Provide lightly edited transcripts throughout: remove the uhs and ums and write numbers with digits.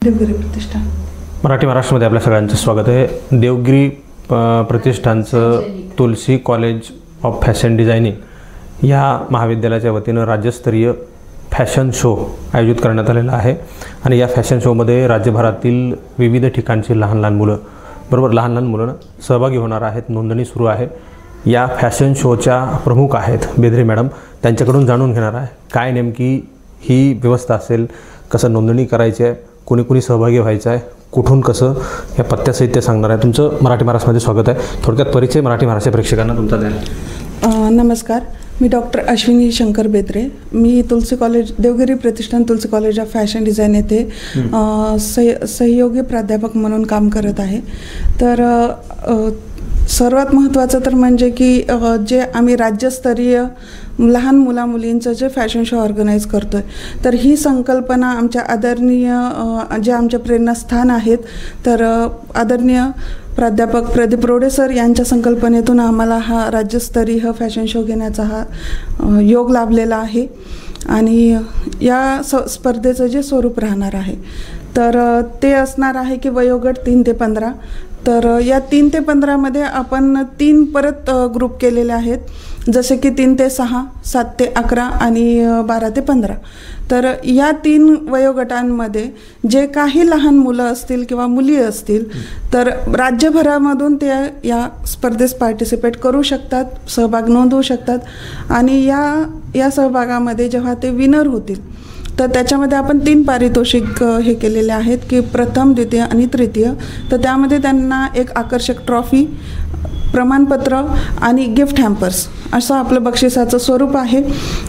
देवगिरी प्रतिष्ठान. मराठी महाराष्ट्रामध्ये आपल्या सगळ्यांचं स्वागत आहे. देवगिरी प्रतिष्ठानचं तुलसी कॉलेज ऑफ फॅशन डिझायनिंग या महाविद्यालयाच्या वतीनं राज्यस्तरीय फॅशन शो आयोजित करण्यात आलेला आहे आणि या फॅशन शोमध्ये राज्यभरातील विविध ठिकाणची लहान लहान मुलं सहभागी होणार आहेत. नोंदणी सुरू आहे. या फॅशन शोच्या प्रमुख आहेत बेदरे मॅडम. त्यांच्याकडून जाणून घेणार आहे काय नेमकी ही व्यवस्था असेल, कसं नोंदणी करायची आहे, कोणी सहभागी व्हायचं आहे, कुठून कसं, या पत्त्यासहित ते सांगणार आहे. तुमचं मराठी महाराष्ट्रामध्ये स्वागत आहे. थोडक्यात परिचय मराठी महाराष्ट्र प्रेक्षकांना तुमचा द्या. नमस्कार, मी डॉक्टर अश्विनी शंकर बेदरे. मी Tulsi college Devgiri Pratishthan Tulsi college of fashion design येथे सहयोगी प्राध्यापक म्हणून काम करत आहे. तर सर्वात महत्त्वाचं तर म्हणजे की जे आम्ही राज्यस्तरीय लहान मुलींचं जे फॅशन शो ऑर्गनाईज करतो आहे, तर ही संकल्पना आमच्या आदरणीय जे आमचे प्रेरणास्थान आहेत, तर आदरणीय प्राध्यापक प्रदीप रोडे सर यांच्या संकल्पनेतून आम्हाला हा राज्यस्तरीय फॅशन शो घेण्याचा हा योग लाभलेला आहे. आणि या स्पर्धेचं जे स्वरूप राहणार आहे तर ते असणार आहे की वयोगट 3 ते 15. तर या 3 ते 15मध्ये आपण 3 परत ग्रुप केलेले आहेत, जसे की 3 ते 6, 7 ते 11 आणि 12 ते 15. तर या 3 वयोगटांमध्ये जे काही लहान मुलं असतील किंवा मुली असतील तर राज्यभरामधून ते या स्पर्धेस पार्टिसिपेट करू शकतात, सहभाग नोंदवू शकतात. आणि या सहभागामध्ये जेव्हा ते विनर होतील तर त्याच्यामध्ये आपण 3 पारितोषिक हे केलेले आहेत की प्रथम, द्वितीय आणि तृतीय. तर त्यामध्ये त्यांना एक आकर्षक ट्रॉफी, प्रमाणपत्र आणि गिफ्ट हॅम्पर्स असं आपलं बक्षिसाचं स्वरूप आहे.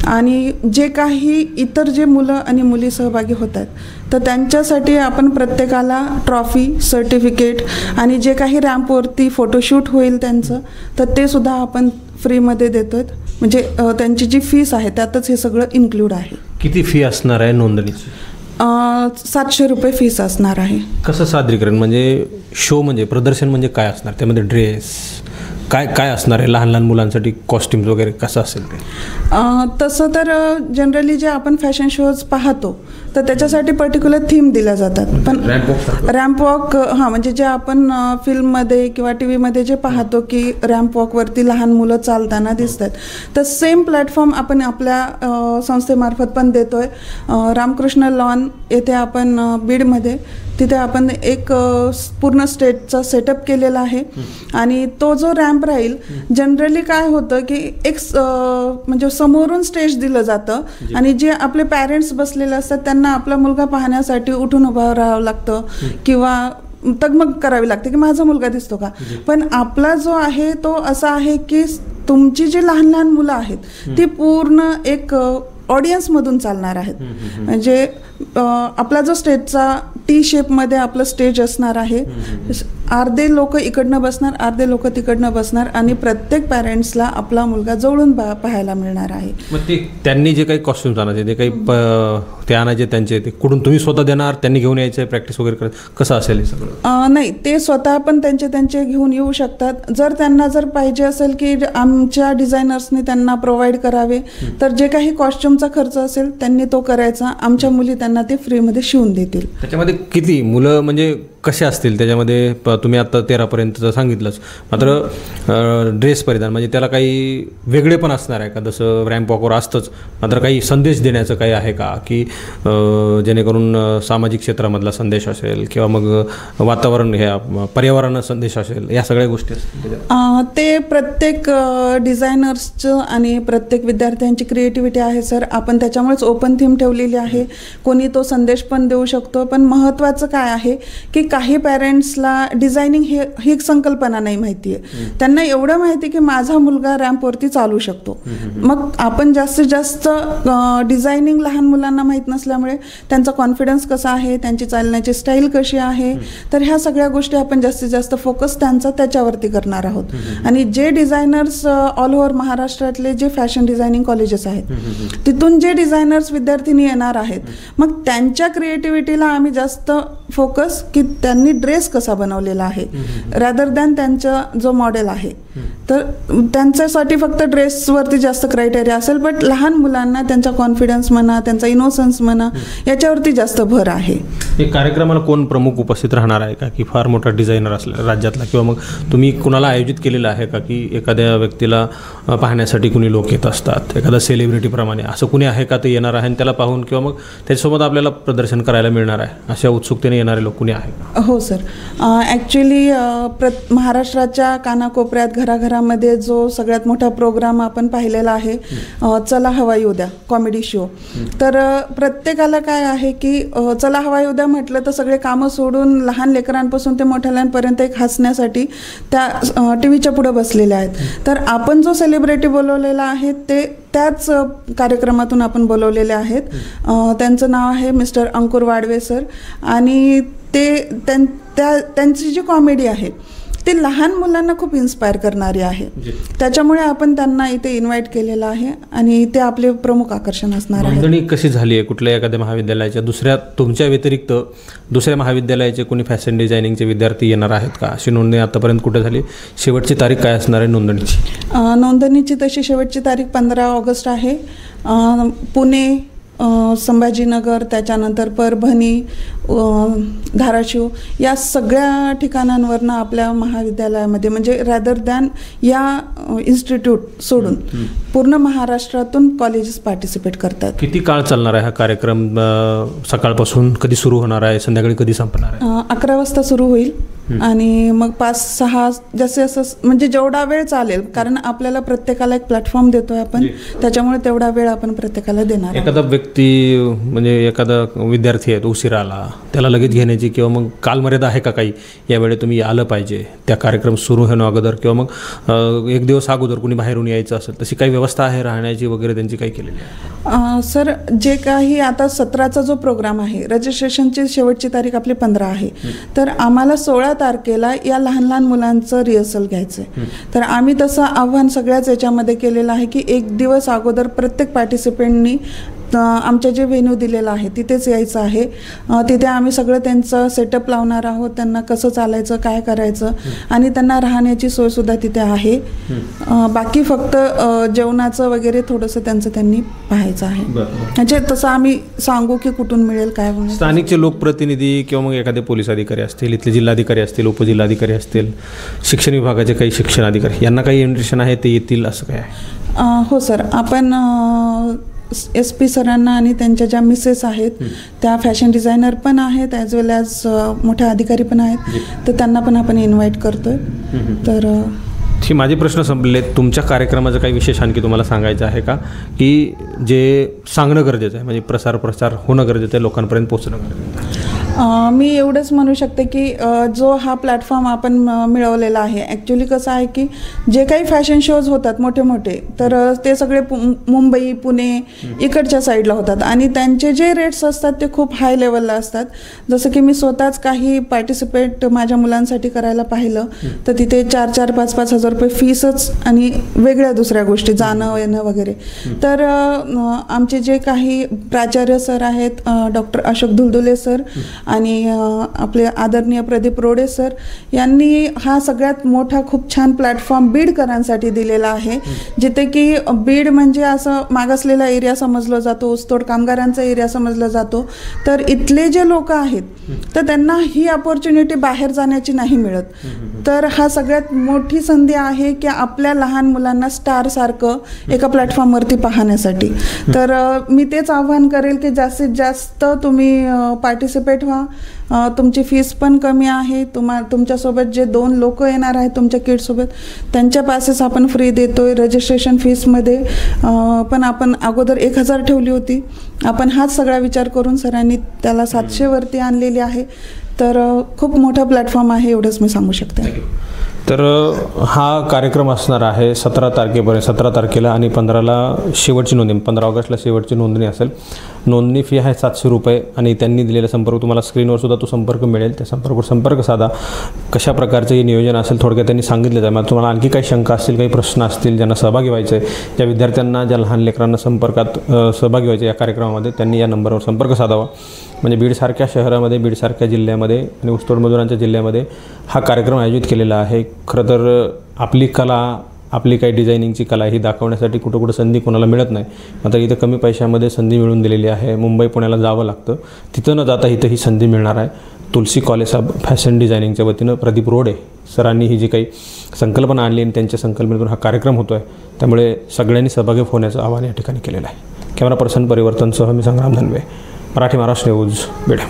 आणि जे काही इतर जे मुलं आणि मुली सहभागी होतात तर त्यांच्यासाठी आपण प्रत्येकाला ट्रॉफी, सर्टिफिकेट आणि जे काही रॅम्पवरती फोटोशूट होईल त्यांचं, तर ते सुद्धा आपण फ्रीमध्ये देतो आहे. म्हणजे त्यांची जी फीस आहे त्यातच हे सगळं इन्क्लूड आहे. किती फी असणार आहे नोंदणीची? 700 रुपये फीस असणार आहे. कसं सादरीकरण म्हणजे शो म्हणजे प्रदर्शन म्हणजे काय असणार, त्यामध्ये ड्रेस काय असणार आहे, लहान मुलांसाठी कॉस्ट्युम्स वगैरे कसं असेल ते? तसं तर जनरली जे आपण फॅशन शोज पाहतो तर त्याच्यासाठी पर्टिक्युलर थीम दिल्या जातात. पण रॅम्प वॉक म्हणजे जे आपण फिल्ममध्ये किंवा टी व्हीमध्ये जे पाहतो की रॅम्प वॉकवरती लहान मुलं चालताना दिसतात, तर सेम प्लॅटफॉर्म आपण आपल्या संस्थेमार्फत पण देतोय. रामकृष्ण लॉन येथे आपण बीडमध्ये तिथे आपण एक पूर्ण स्टेजचा सेटअप केलेला आहे. आणि तो जो रॅम्प राहील, जनरली काय होतं की एक म्हणजे समोरून स्टेज दिलं जातं आणि जे आपले पॅरेंट्स बसलेले असतात त्यांना आपला मुलगा पाहण्यासाठी उठून उभं राहावं लागतं किंवा तगमग करावी लागते की माझा मुलगा दिसतो का. पण आपला जो आहे तो असा आहे की तुमची जी लहान लहान मुलं आहेत ती पूर्ण एक ऑडियन्समधून चालणार आहेत. म्हणजे आपला जो स्टेजचा टी शेपमध्ये आपलं स्टेज असणार आहे. अर्धे लोक इकडनं बसणार, अर्धे लोक तिकडनं बसणार आणि प्रत्येक पॅरेंट्सला आपला मुलगा जवळून पाहायला मिळणार आहे. मग ते त्यांनी जे काही कॉस्ट्युम्स आणायचे, ते काही ते आणायचे त्यांचे, ते कुठून तुम्ही स्वतः देणार, त्यांनी घेऊन यायचे, प्रॅक्टिस वगैरे करायचं, कसं असेल हे सगळं? नाही, ते स्वतः पण त्यांचे घेऊन येऊ शकतात. त्यांना पाहिजे असेल की आमच्या डिझायनर्सनी त्यांना प्रोव्हाइड करावे तर जे काही कॉस्ट्युमचा खर्च असेल त्यांनी तो करायचा. आमच्या मुली त्यांना ते फ्रीमध्ये शिवून देतील. त्याच्यामध्ये किती मुलं म्हणजे कसे असतील त्याच्यामध्ये? तुम्ही आता 13पर्यंतचं सांगितलंच, मात्र ड्रेस परिधान म्हणजे त्याला काही वेगळे पण असणार आहे का? जसं रॅम्प वॉकवर असतंच, मात्र काही संदेश देण्याचं काही आहे का की जेणेकरून सामाजिक क्षेत्रामधला संदेश असेल किंवा मग वातावरण पर्यावरण संदेश असेल, या सगळ्या गोष्टी असतील? ते प्रत्येक डिझायनर्सचं आणि प्रत्येक विद्यार्थ्यांची क्रिएटिव्हिटी आहे सर. आपण त्याच्यामुळेच ओपन थीम ठेवलेली आहे. कोणी तो संदेश पण देऊ शकतो. पण महत्त्वाचं काय आहे की काही पॅरेंट्सला डिझायनिंग ही एक संकल्पना नाही माहिती आहे. त्यांना एवढं माहिती की माझा मुलगा रॅम्पवरती चालू शकतो. मग आपण जास्तीत जास्त डिझायनिंग लहान मुलांना माहीत नसल्यामुळे त्यांचा कॉन्फिडन्स कसा आहे, त्यांची चालण्याची स्टाईल कशी आहे, तर ह्या सगळ्या गोष्टी आपण जास्तीत जास्त फोकस त्याच्यावरती करणार आहोत. आणि जे डिझायनर्स ऑल ओव्हर महाराष्ट्रातले जे फॅशन डिझायनिंग कॉलेजेस आहेत तिथून जे डिझायनर्स विद्यार्थिनी येणार आहेत, मग त्यांच्या क्रिएटिव्हिटीला आम्ही जास्त फोकस की त्यांनी ड्रेस कसा बनवलेला आहे, रॅदर दॅन त्यांचा जो मॉडेल आहे तर त्यांच्यासाठी फक्त ड्रेसवरती जास्त क्रायटेरिया असेल, बट लहान मुलांना त्यांचा कॉन्फिडन्स म्हणा, त्यांचा इनोसन्स म्हणा, याच्यावरती जास्त भर आहे. एक कार्यक्रमाला कोण प्रमुख उपस्थित राहणार आहे का, की फार मोठा डिझायनर असला राज्यातला, किंवा मग तुम्ही कुणाला आयोजित केलेलं आहे का, की एखाद्या व्यक्तीला पाहण्यासाठी कुणी लोक येत असतात, एखादा सेलिब्रिटीप्रमाणे असं कुणी आहे का ते येणार आहे आणि त्याला पाहून किंवा मग त्याच्यासोबत आपल्याला प्रदर्शन करायला मिळणार आहे, अशा उत्सुकतेने येणारे लोक कुणी आहे? हो सर, ॲक्च्युली महाराष्ट्राच्या कानाकोपऱ्यात घराघरामध्ये जो सगळ्यात मोठा प्रोग्राम आपण पाहिलेला आहे, चला हवा येऊ द्या कॉमेडी शो. तर प्रत्येकाला काय आहे की चला हवा येऊ द्या म्हटलं तर सगळे कामं सोडून लहान लेकरांपासून ते मोठ्याल्यांपर्यंत एक हसण्यासाठी त्या टी व्हीच्या पुढे बसलेले आहेत. तर आपण जो सेलिब्रिटी बोलवलेला आहे ते त्याच कार्यक्रमातून आपण बोलवलेले आहेत. त्यांचं नाव आहे मिस्टर अंकुर वाडवे सर, आणि त्यांची जी कॉमेडी आहे ती लहान मुलांना खूप इन्स्पायर करणारी आहे. त्याच्यामुळे आपण त्यांना इथे इन्व्हाइट केलेलं आहे आणि ते आपले प्रमुख आकर्षण असणार आहे. नोंदणी कशी झाली आहे? कुठल्या एखाद्या महाविद्यालयाच्या तुमच्या व्यतिरिक्त दुसऱ्या महाविद्यालयाचे कोणी फॅशन डिझायनिंगचे विद्यार्थी येणार आहेत का? अशी नोंदणी आतापर्यंत कुठे झाली? शेवटची तारीख काय असणार आहे नोंदणीची? नोंदणीची तशी शेवटची तारीख 15 ऑगस्ट आहे. पुणे, संभाजीनगर, त्याच्यानंतर परभणी, धाराशिव या सगळ्या ठिकाणांवरनं आपल्या महाविद्यालयामध्ये, म्हणजे रॅदर दॅन या इन्स्टिट्यूट सोडून पूर्ण महाराष्ट्रातून कॉलेजेस पार्टिसिपेट करतात. किती काळ चालणार आहे हा कार्यक्रम? सकाळपासून कधी सुरू होणार आहे, संध्याकाळी कधी संपणार आहे? 11 वाजता सुरू होईल आणि मग 5-6 जसे असं म्हणजे जेवढा वेळ चालेल, कारण आपल्याला प्रत्येकाला एक प्लॅटफॉर्म देतोय आपण, त्याच्यामुळे तेवढा वेळ आपण प्रत्येकाला देणार. एखादा व्यक्ती म्हणजे एखादा विद्यार्थी आहे तो उशिरा आला, त्याला लगेच घेण्याची किंवा मग कालमर्यादा आहे का काही? यावेळी तुम्ही आलं पाहिजे त्या कार्यक्रम सुरू होणं अगोदर, किंवा मग एक दिवस अगोदर कुणी बाहेरून यायचं असेल तशी काही व्यवस्था आहे राहण्याची वगैरे त्यांची काही केलेली आहे? सर, जे काही आता 17चा जो प्रोग्राम आहे, रजिस्ट्रेशनची शेवटची तारीख आपली 15 आहे. तर आम्हाला 16 तारखेला या लहान लहान मुलांचं रिहर्सल घ्यायचं आहे. तर आम्ही तसं आव्हान सगळ्याच याच्यामध्ये केलेलं आहे की एक दिवस अगोदर प्रत्येक पार्टिसिपेंटनी आमच्या जे व्हेन्यू दिलेलं आहे तिथेच यायचं आहे. तिथे आम्ही सगळं त्यांचं सेटअप लावणार आहोत, त्यांना कसं चालायचं, काय करायचं, आणि त्यांना राहण्याची सोयसुद्धा तिथे आहे. बाकी फक्त जेवणाचं वगैरे थोडंसं त्यांचं त्यांनी पाहायचं आहे. म्हणजे तसं आम्ही सांगू की कुठून मिळेल काय म्हणून. स्थानिकचे लोकप्रतिनिधी किंवा मग एखादे पोलीस अधिकारी असतील, इथले जिल्हाधिकारी असतील, उपजिल्हाधिकारी असतील, शिक्षण विभागाचे काही शिक्षण अधिकारी, यांना काही इन्व्हिटेशन आहे, ते येतील असं काय आहे? हो सर, आपण SP सरांना आणि त्यांच्या ज्या मिसेस आहेत त्या फॅशन डिझायनर पण आहेत, ॲज वेल ॲज मोठे अधिकारी पण आहेत, तर त्यांना पण आपण इन्व्हाइट करतोय. तर ही माझे प्रश्न संपले. तुमच्या कार्यक्रमाचं काही विशेष आणखी तुम्हाला सांगायचं आहे का, की जे सांगणं गरजेचं आहे, म्हणजे प्रसार होणं गरजेचं आहे, लोकांपर्यंत पोहोचणं गरजेचं आहे? मी एवढंच म्हणू शकते की जो हा प्लॅटफॉर्म आपण मिळवलेला आहे, ॲक्च्युली कसं आहे की जे काही फॅशन शोज होतात मोठे मोठे, तर ते सगळे मुंबई, पुणे इकडच्या साईडला होतात आणि त्यांचे जे रेट्स असतात ते खूप हाय लेवलला असतात. जसं की मी स्वतःच काही पार्टिसिपेट माझ्या मुलांसाठी करायला पाहिलं तर तिथे 4-4, 5-5 हजार रुपये फीसच आणि वेगळ्या दुसऱ्या गोष्टी, जाणं येणं वगैरे. तर आमचे जे काही प्राचार्य सर आहेत, डॉक्टर अशोक धुलधुले सर आणि आपले आदरणीय प्रदीप रोडे सर, यांनी हा सगळ्यात मोठा खूप छान प्लॅटफॉर्म बीडकरांसाठी दिलेला आहे, जिथे की बीड म्हणजे असं मागासलेला एरिया समजला जातो, ऊसतोड कामगारांचा एरिया समजला जातो. तर इथले जे लोक आहेत तर त्यांना ही अपॉर्च्युनिटी बाहेर जाण्याची नाही मिळत. तर हा सगळ्यात मोठी संधी आहे की आपल्या लहान मुलांना स्टारसारखं एका प्लॅटफॉर्मवरती पाहण्यासाठी. तर मी तेच आव्हान करेल की जास्तीत जास्त तुम्ही पार्टिसिपेट व्हा. तुमची फीस पण कमी आहे. तुमच्यासोबत जे 2 लोक येणार आहेत तुमच्या किड्ससोबत, त्यांच्या पासेस आपण फ्री देतोय. रजिस्ट्रेशन फीसमध्ये पण आपण अगोदर 1000 ठेवली होती, आपण हाच सगळा विचार करून सरांनी त्याला 700 वरती आणलेली आहे. तर खूप मोठा प्लॅटफॉर्म आहे, एवढंच मी सांगू शकते. तर हा कार्यक्रम असणार आहे 17 तारखेपर्यंत, 17 तारखेला आणि 15ला शेवटची नोंदणी, 15 ऑगस्टला शेवटची नोंदणी असेल. नोंदणी फी आहे 700 रुपये आणि त्यांनी दिलेला संपर्क तुम्हाला स्क्रीनवर सुद्धा तो संपर्क मिळेल. त्या संपर्क साधा. कशा प्रकारचं हे नियोजन असेल थोडक्यात त्यांनी सांगितलं आहे. मग तुम्हाला आणखी काही शंका असतील, काही प्रश्न असतील, ज्यांना सहभागी व्हायचं आहे, ज्या विद्यार्थ्यांना, ज्या लहान लेकरांना संपर्कात सहभागी व्हायचे या कार्यक्रमामध्ये, त्यांनी या नंबरवर संपर्क साधावा. म्हणजे बीडसारख्या शहरामध्ये, बीडसारख्या जिल्ह्यामध्ये आणि ऊसतोड मजुरांच्या जिल्ह्यामध्ये हा कार्यक्रम आयोजित केलेला आहे. खरं तर आपली कला आपली काही डिझायनिंगची कला ही दाखवण्यासाठी कुठं कुठं संधी कोणाला मिळत नाही. आता इथं कमी पैशामध्ये संधी मिळून दिलेली आहे. मुंबई पुण्याला जावं लागतं, तिथं न जाता इथं ही संधी मिळणार आहे. तुलसी कॉलेज ऑफ फॅशन डिझायनिंगच्या वतीनं प्रदीप रोडे सरांनी ही जी काही संकल्पना आणली आणि त्यांच्या संकल्पनेतून हा कार्यक्रम होतो आहे, त्यामुळे सगळ्यांनी सहभागी होण्याचं आवाहन या ठिकाणी केलेलं आहे. कॅमेरा पर्सन परिवर्तनसह मी संग्राम धनवे, मराठी महाराष्ट्र न्यूज, बीड.